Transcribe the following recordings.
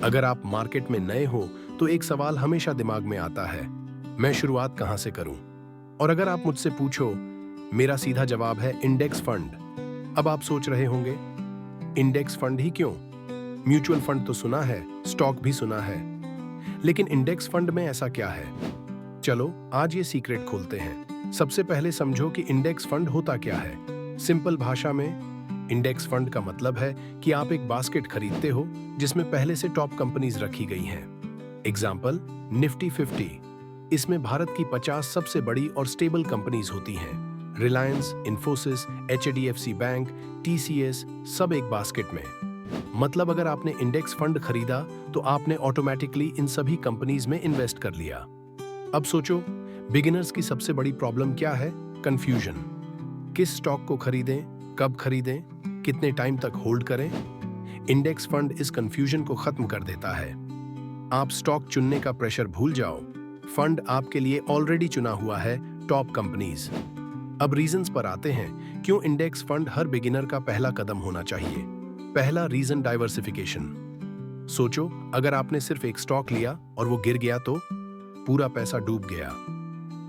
अगर आप मार्केट में नए हो तो एक सवाल हमेशा दिमाग में आता है, मैं शुरुआत कहां से करूं? और अगर आप मुझसे पूछो, मेरा सीधा जवाब है इंडेक्स फंड। अब आप सोच रहे होंगे, इंडेक्स फंड ही क्यों? म्यूचुअल फंड तो सुना है, स्टॉक भी सुना है, लेकिन इंडेक्स फंड में ऐसा क्या है? चलो आज ये सीक्रेट खोलते हैं। सबसे पहले समझो कि इंडेक्स फंड होता क्या है। सिंपल भाषा में इंडेक्स फंड का मतलब है कि आप एक बास्केट खरीदते हो जिसमें पहले से टॉप कंपनीज रखी गई हैं। Example Nifty 50। इसमें भारत की 50 सबसे बड़ी और स्टेबल कंपनीज होती हैं। Reliance, Infosys, HDFC bank, TCS, सब एक बास्केट में। मतलब अगर आपने इंडेक्स फंड खरीदा तो आपने ऑटोमेटिकली इन सभी कंपनीज में इन्वेस्ट कर लिया। अब सोचो, बिगिनर्स की सबसे बड़ी प्रॉब्लम क्या है? कंफ्यूजन। किस स्टॉक को खरीदें, कब खरीदें, कितने टाइम तक होल्ड करें? इंडेक्स फंड इस कंफ्यूजन को खत्म कर देता है। आप स्टॉक चुनने का प्रेशर भूल जाओ, फंड आपके लिए ऑलरेडी चुना हुआ है टॉप कंपनीज। अब रीजंस पर आते हैं, क्यों इंडेक्स फंड हर बिगिनर का पहला कदम होना चाहिए। पहला रीजन, डाइवर्सिफिकेशन। सोचो, अगर आपने सिर्फ एक स्टॉक लिया और वो गिर गया तो पूरा पैसा डूब गया।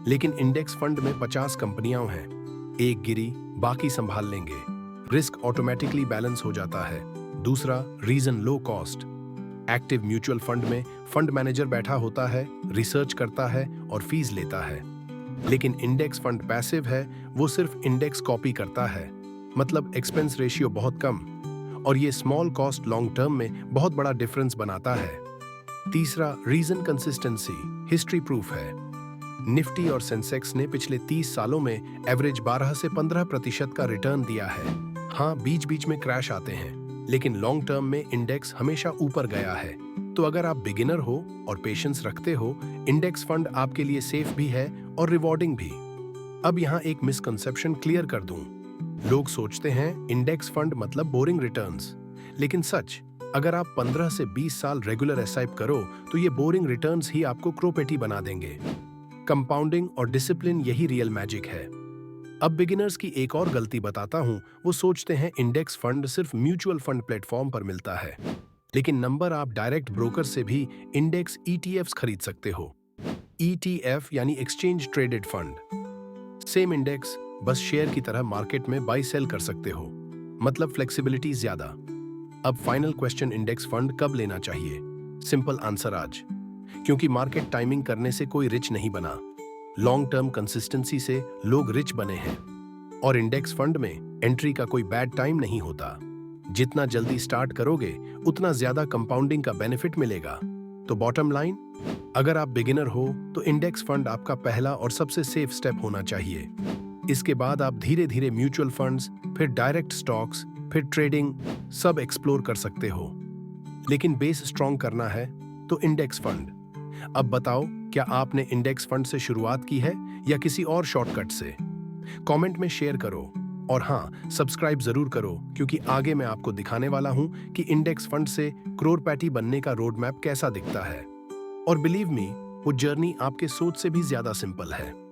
लेकिन इंडेक्स फंड में 50 कंपनियां हैं, एक गिरी बाकी संभाल लेंगे, रिस्क ऑटोमेटिकली बैलेंस हो जाता है। दूसरा reason, low cost. Active mutual fund में फंड मैनेजर बैठा होता है, रिसर्च करता है और फीस लेता है। लेकिन इंडेक्स फंड पैसिव है, वो सिर्फ इंडेक्स कॉपी करता है, मतलब एक्सपेंस रेशियो बहुत कम, और ये स्मॉल कॉस्ट लॉन्ग टर्म में बहुत बड़ा डिफरेंस बनाता है। तीसरा रीजन, कंसिस्टेंसी। हिस्ट्री प्रूफ है, निफ्टी और सेंसेक्स ने पिछले 30 सालों में एवरेज 12 से 15% का रिटर्न दिया है। हाँ, बीच बीच में क्रैश आते हैं, लेकिन लॉन्ग टर्म में इंडेक्स हमेशा ऊपर गया है। तो अगर आप बिगिनर हो और पेशेंस रखते हो, इंडेक्स फंड आपके लिए सेफ भी है और रिवॉर्डिंग भी। अब यहाँ एक मिसकंसेप्शन क्लियर कर दूं। लोग सोचते हैं इंडेक्स फंड मतलब बोरिंग रिटर्न्स, लेकिन सच, अगर आप 15 से 20 साल रेगुलर एसआईपी करो तो ये बोरिंग रिटर्न्स ही आपको क्रोपेटी बना देंगे। कंपाउंडिंग और डिसिप्लिन, यही रियल मैजिक है। अब बिगिनर्स की एक और गलती बताता हूं, वो सोचते हैं इंडेक्स फंड सिर्फ म्यूचुअल फंड प्लेटफॉर्म पर मिलता है, लेकिन नंबर, आप डायरेक्ट ब्रोकर से भी इंडेक्स ईटीएफ्स खरीद सकते हो। ईटीएफ यानी exchange traded fund. Same index, बस शेयर की तरह मार्केट में बाई सेल कर सकते हो, मतलब फ्लेक्सिबिलिटी ज्यादा। अब फाइनल क्वेश्चन, इंडेक्स फंड कब लेना चाहिए? सिंपल आंसर, आज। क्योंकि मार्केट टाइमिंग करने से कोई रिच नहीं बना, लॉन्ग टर्म कंसिस्टेंसी से लोग रिच बने हैं। और इंडेक्स फंड में एंट्री का कोई बैड टाइम नहीं होता। जितना जल्दी स्टार्ट करोगे उतना ज्यादा कंपाउंडिंग का बेनिफिट मिलेगा। तो बॉटम लाइन, अगर आप बिगिनर हो तो इंडेक्स फंड आपका पहला और सबसे सेफ स्टेप होना चाहिए। इसके बाद आप धीरे धीरे म्यूचुअल फंड्स, फिर डायरेक्ट स्टॉक्स, फिर ट्रेडिंग, सब एक्सप्लोर कर सकते हो। लेकिन बेस स्ट्रॉन्ग करना है तो इंडेक्स फंड। अब बताओ, क्या आपने इंडेक्स फंड से शुरुआत की है या किसी और शॉर्टकट से? कमेंट में शेयर करो, और हाँ, सब्सक्राइब जरूर करो, क्योंकि आगे मैं आपको दिखाने वाला हूं कि इंडेक्स फंड से करोड़पति बनने का रोड मैप कैसा दिखता है। और बिलीव मी, वो जर्नी आपके सोच से भी ज्यादा सिंपल है।